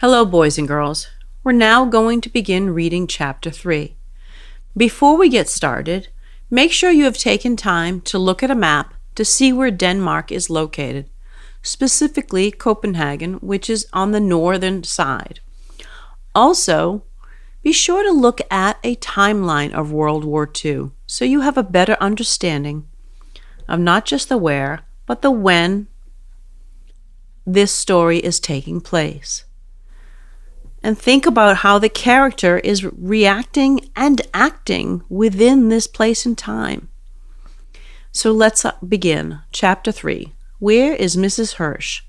Hello, boys and girls. We're now going to begin reading Chapter 3. Before we get started, make sure you have taken time to look at a map to see where Denmark is located, specifically Copenhagen, which is on the northern side. Also, be sure to look at a timeline of World War II so you have a better understanding of not just the where, but the when this story is taking place. And think about how the character is reacting and acting within this place and time. So let's begin. Chapter 3. Where is Mrs. Hirsch?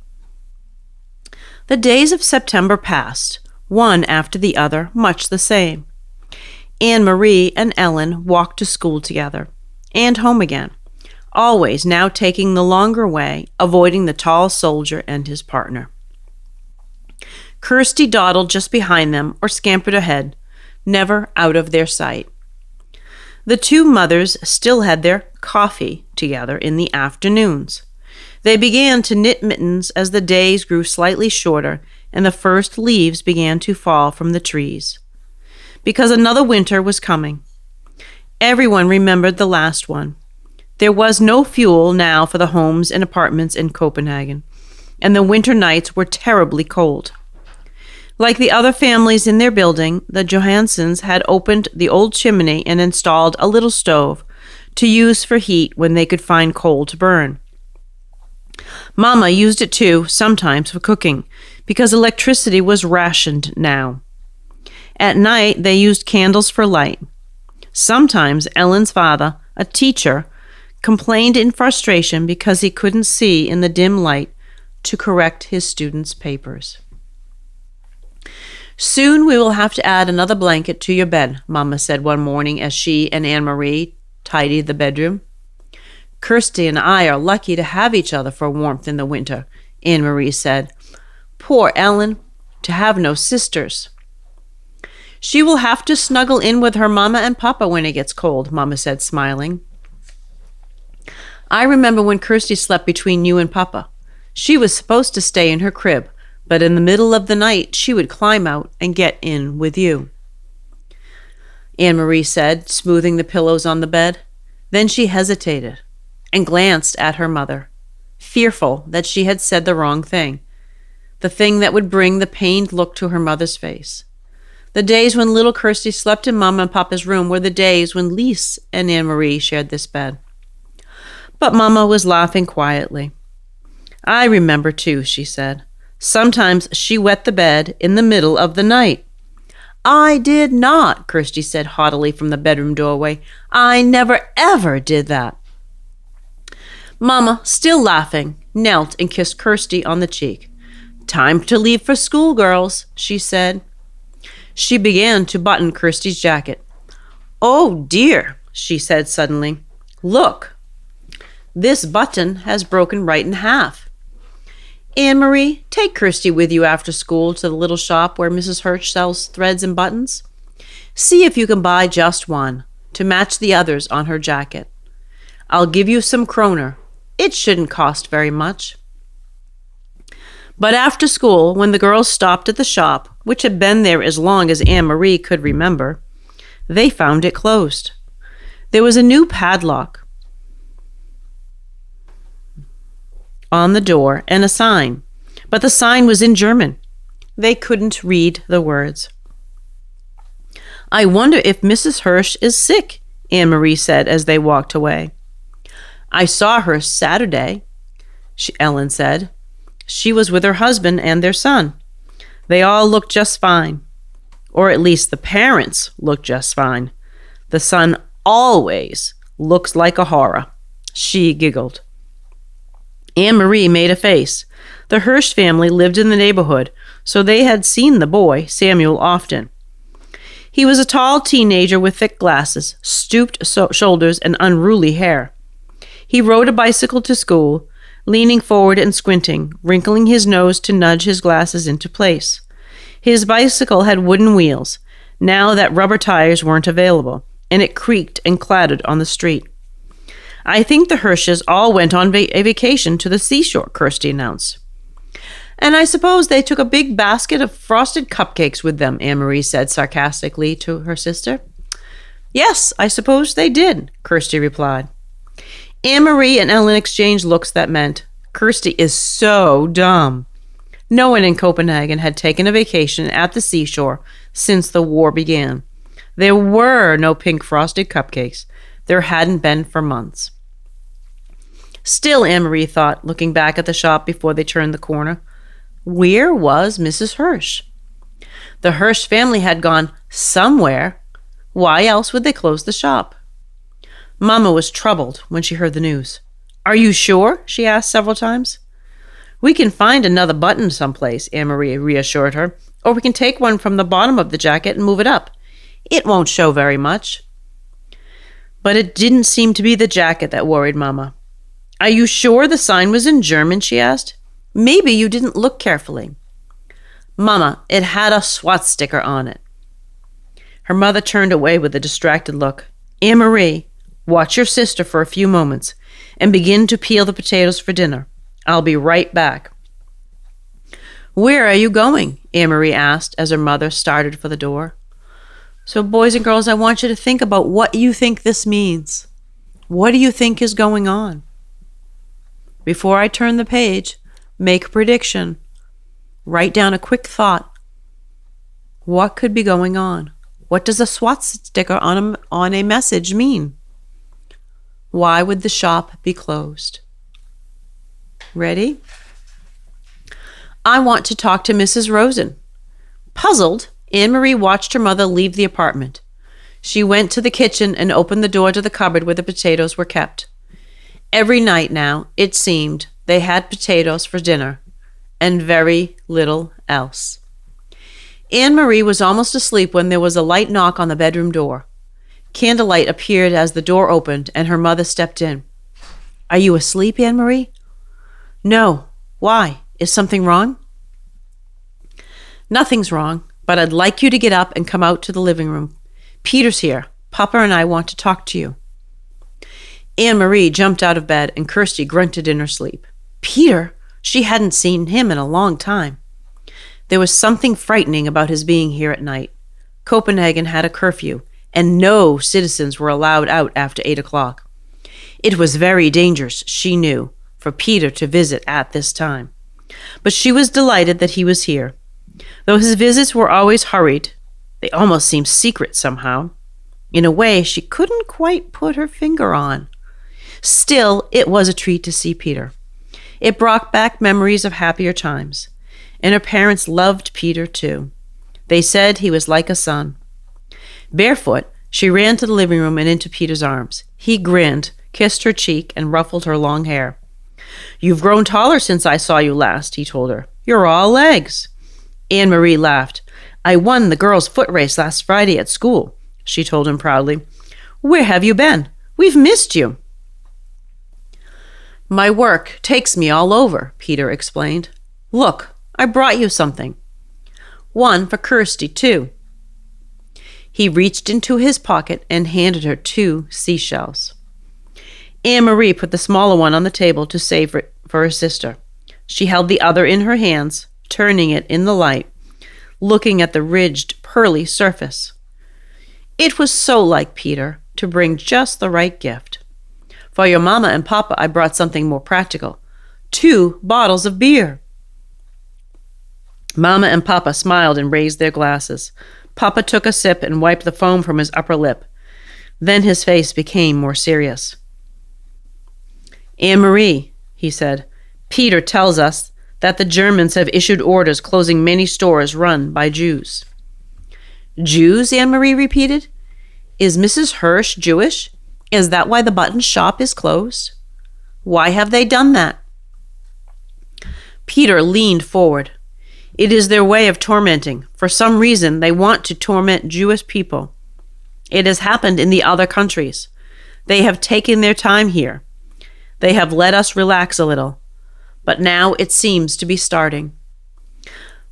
The days of September passed, one after the other, much the same. Anne-Marie and Ellen walked to school together, and home again, always now taking the longer way, avoiding the tall soldier and his partner. Kirsty dawdled just behind them or scampered ahead, never out of their sight. The two mothers still had their coffee together in the afternoons. They began to knit mittens as the days grew slightly shorter and the first leaves began to fall from the trees. Because another winter was coming. Everyone remembered the last one. There was no fuel now for the homes and apartments in Copenhagen, and the winter nights were terribly cold. Like the other families in their building, the Johansons had opened the old chimney and installed a little stove to use for heat when they could find coal to burn. Mama used it too, sometimes for cooking, because electricity was rationed now. At night, they used candles for light. Sometimes Ellen's father, a teacher, complained in frustration because he couldn't see in the dim light to correct his students' papers. "Soon we will have to add another blanket to your bed," Mama said one morning as she and Anne-Marie tidied the bedroom. "Kirsty and I are lucky to have each other for warmth in the winter," Anne-Marie said. "Poor Ellen, to have no sisters." "She will have to snuggle in with her Mama and Papa when it gets cold," Mama said, smiling. "I remember when Kirsty slept between you and Papa. She was supposed to stay in her crib, but in the middle of the night she would climb out and get in with you," Anne-Marie said, smoothing the pillows on the bed. Then she hesitated and glanced at her mother, fearful that she had said the wrong thing, the thing that would bring the pained look to her mother's face. The days when little Kirsty slept in Mama and Papa's room were the days when Lise and Anne-Marie shared this bed. But Mama was laughing quietly. "I remember too," she said. "Sometimes she wet the bed in the middle of the night." "I did not," Kirsty said haughtily from the bedroom doorway. "I never ever did that." Mama, still laughing, knelt and kissed Kirsty on the cheek. "Time to leave for school, girls," she said. She began to button Kirsty's jacket. "Oh dear," she said suddenly. "Look, this button has broken right in half. Anne-Marie, take Kirsty with you after school to the little shop where Mrs. Hirsch sells threads and buttons. See if you can buy just one to match the others on her jacket. I'll give you some kroner. It shouldn't cost very much." But after school, when the girls stopped at the shop, which had been there as long as Anne-Marie could remember, they found it closed. There was a new padlock on the door and a sign, but the sign was in German. They couldn't read the words. "I wonder if Mrs. Hirsch is sick," Anne-Marie said as they walked away. "I saw her Saturday," Ellen said. "She was with her husband and their son. They all looked just fine. Or at least the parents looked just fine. The son always looks like a horror." She giggled. Anne-Marie made a face. The Hirsch family lived in the neighborhood, so they had seen the boy, Samuel, often. He was a tall teenager with thick glasses, stooped shoulders, and unruly hair. He rode a bicycle to school, leaning forward and squinting, wrinkling his nose to nudge his glasses into place. His bicycle had wooden wheels, now that rubber tires weren't available, and it creaked and clattered on the street. "I think the Hirsches all went on a vacation to the seashore," Kirsty announced. And I suppose they took a big basket of frosted cupcakes with them, Anne-Marie said sarcastically to her sister. Yes, I suppose they did, Kirsty replied. Anne-Marie and Ellen exchanged looks that meant, Kirsty is so dumb. No one in Copenhagen had taken a vacation at the seashore since the war began. There were no pink frosted cupcakes. There hadn't been for months. Still, Anne-Marie thought, looking back at the shop before they turned the corner, where was Mrs. Hirsch? The Hirsch family had gone somewhere. Why else would they close the shop? Mama was troubled when she heard the news. Are you sure? She asked several times. We can find another button someplace, Anne-Marie reassured her, or we can take one from the bottom of the jacket and move it up. It won't show very much. But it didn't seem to be the jacket that worried Mama. Are you sure the sign was in German? She asked. Maybe you didn't look carefully. Mama, it had a swastika on it. Her mother turned away with a distracted look. Anne-Marie, watch your sister for a few moments and begin to peel the potatoes for dinner. I'll be right back. Where are you going? Anne-Marie asked as her mother started for the door. So, boys and girls, I want you to think about what you think this means. What do you think is going on? Before I turn the page, make a prediction. Write down a quick thought. What could be going on? What does a swastika on a message mean? Why would the shop be closed? Ready? I want to talk to Mrs. Rosen. Puzzled, Anne-Marie watched her mother leave the apartment. She went to the kitchen and opened the door to the cupboard where the potatoes were kept. Every night now, it seemed, they had potatoes for dinner, and very little else. Anne-Marie was almost asleep when there was a light knock on the bedroom door. Candlelight appeared as the door opened, and her mother stepped in. Are you asleep, Anne-Marie? No. Why? Is something wrong? Nothing's wrong, but I'd like you to get up and come out to the living room. Peter's here. Papa and I want to talk to you. Anne-Marie jumped out of bed, and Kirsty grunted in her sleep. Peter? She hadn't seen him in a long time. There was something frightening about his being here at night. Copenhagen had a curfew, and no citizens were allowed out after 8 o'clock. It was very dangerous, she knew, for Peter to visit at this time. But she was delighted that he was here. Though his visits were always hurried, they almost seemed secret somehow. In a way she couldn't quite put her finger on. Still, it was a treat to see Peter. It brought back memories of happier times. And her parents loved Peter, too. They said he was like a son. Barefoot, she ran to the living room and into Peter's arms. He grinned, kissed her cheek, and ruffled her long hair. You've grown taller since I saw you last, he told her. You're all legs. Anne-Marie laughed. I won the girls' foot race last Friday at school, she told him proudly. Where have you been? We've missed you. My work takes me all over, Peter explained. Look, I brought you something. One for Kirsty, too. He reached into his pocket and handed her 2 seashells. Anne-Marie put the smaller one on the table to save it for her sister. She held the other in her hands, turning it in the light, looking at the ridged, pearly surface. It was so like Peter to bring just the right gift. For your mama and papa, I brought something more practical. 2 bottles of beer. Mama and Papa smiled and raised their glasses. Papa took a sip and wiped the foam from his upper lip. Then his face became more serious. Anne-Marie, he said, Peter tells us that the Germans have issued orders closing many stores run by Jews. Jews? Anne-Marie repeated. Is Mrs. Hirsch Jewish? Is that why the button shop is closed? Why have they done that? Peter leaned forward. It is their way of tormenting. For some reason, they want to torment Jewish people. It has happened in the other countries. They have taken their time here. They have let us relax a little. But now it seems to be starting.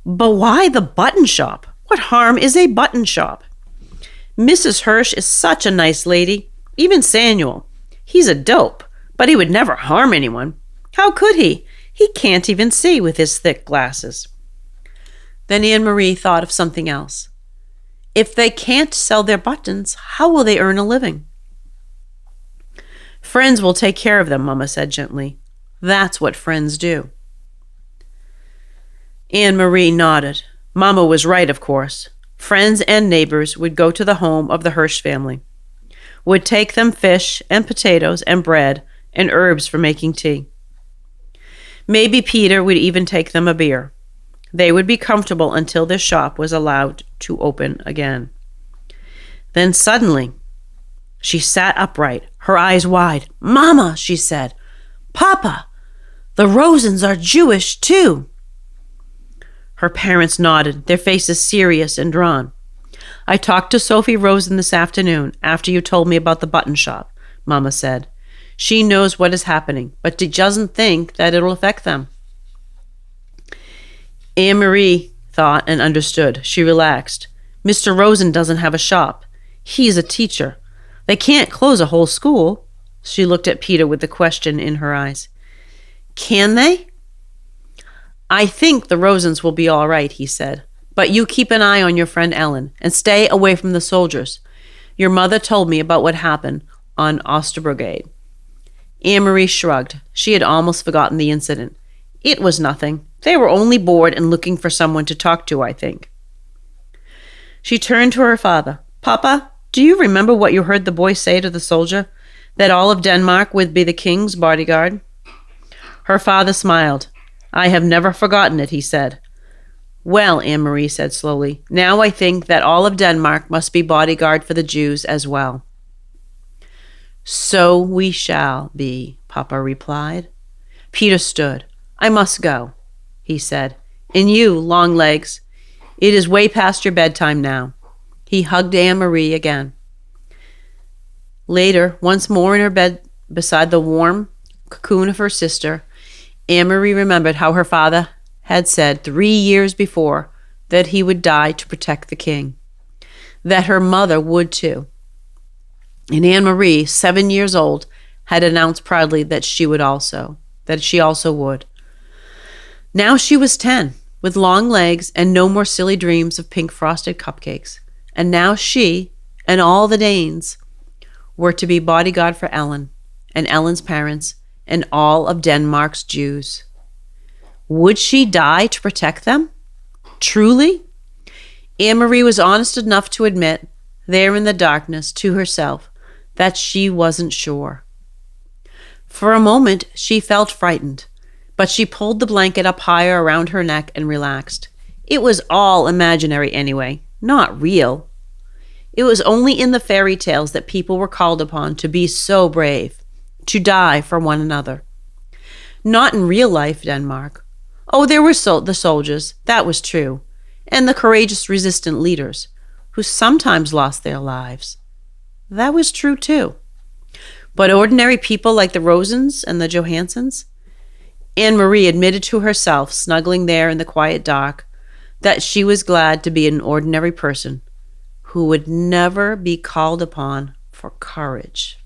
But why the button shop? What harm is a button shop? Mrs. Hirsch is such a nice lady. Even Samuel. He's a dope, but he would never harm anyone. How could he? He can't even see with his thick glasses." Then Anne-Marie thought of something else. "If they can't sell their buttons, how will they earn a living?" "Friends will take care of them," Mama said gently. "That's what friends do." Anne-Marie nodded. Mama was right, of course. Friends and neighbors would go to the home of the Hirsch family, would take them fish and potatoes and bread and herbs for making tea. Maybe Peter would even take them a beer. They would be comfortable until their shop was allowed to open again. Then suddenly, she sat upright, her eyes wide. "Mama," she said. "Papa, the Rosens are Jewish too." Her parents nodded, their faces serious and drawn. "I talked to Sophie Rosen this afternoon after you told me about the button shop," Mama said. "She knows what is happening, but she doesn't think that it'll affect them." Anne-Marie thought and understood. She relaxed. "Mr. Rosen doesn't have a shop. He's a teacher. They can't close a whole school." She looked at Peter with the question in her eyes. "Can they?" "I think the Rosens will be all right," he said. "But you keep an eye on your friend Ellen and stay away from the soldiers. Your mother told me about what happened on Osterbrigade." Anne-Marie shrugged. She had almost forgotten the incident. "It was nothing. They were only bored and looking for someone to talk to, I think." She turned to her father. "Papa, do you remember what you heard the boy say to the soldier? That all of Denmark would be the king's bodyguard?" Her father smiled. "I have never forgotten it," he said. "Well," Anne-Marie said slowly, "now I think that all of Denmark must be bodyguard for the Jews as well." "So we shall be," Papa replied. Peter stood. "I must go," he said. "And you, Longlegs, it is way past your bedtime now." He hugged Anne-Marie again. Later, once more in her bed beside the warm cocoon of her sister, Anne-Marie remembered how her father had said 3 years before that he would die to protect the king, that her mother would too. And Anne-Marie, 7 years old, had announced proudly that she also would. Now she was 10, with long legs and no more silly dreams of pink frosted cupcakes. And now she and all the Danes were to be bodyguard for Ellen and Ellen's parents and all of Denmark's Jews. Would she die to protect them? Truly? Anne-Marie was honest enough to admit, there in the darkness, to herself, that she wasn't sure. For a moment, she felt frightened, but she pulled the blanket up higher around her neck and relaxed. It was all imaginary anyway, not real. It was only in the fairy tales that people were called upon to be so brave, to die for one another. Not in real life Denmark. Oh, there were the soldiers, that was true, and the courageous resistant leaders, who sometimes lost their lives. That was true too. But ordinary people like the Rosens and the Johansons? Anne-Marie admitted to herself, snuggling there in the quiet dark, that she was glad to be an ordinary person who would never be called upon for courage.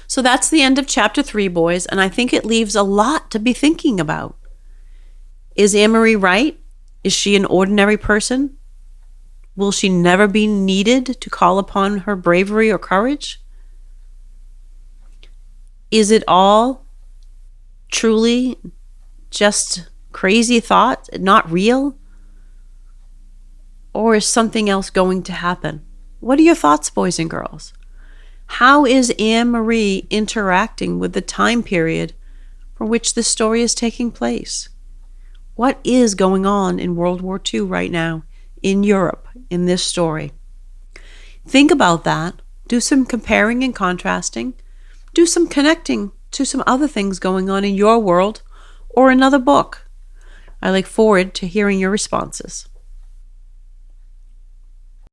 So that's the end of chapter 3, boys, and I think it leaves a lot to be thinking about. Is Anne-Marie right? Is she an ordinary person? Will she never be needed to call upon her bravery or courage? Is it all truly just crazy thought, not real? Or is something else going to happen? What are your thoughts, boys and girls? How is Anne-Marie interacting with the time period for which this story is taking place? What is going on in World War II right now in Europe in this story? Think about that. Do some comparing and contrasting. Do some connecting to some other things going on in your world or another book. I look forward to hearing your responses.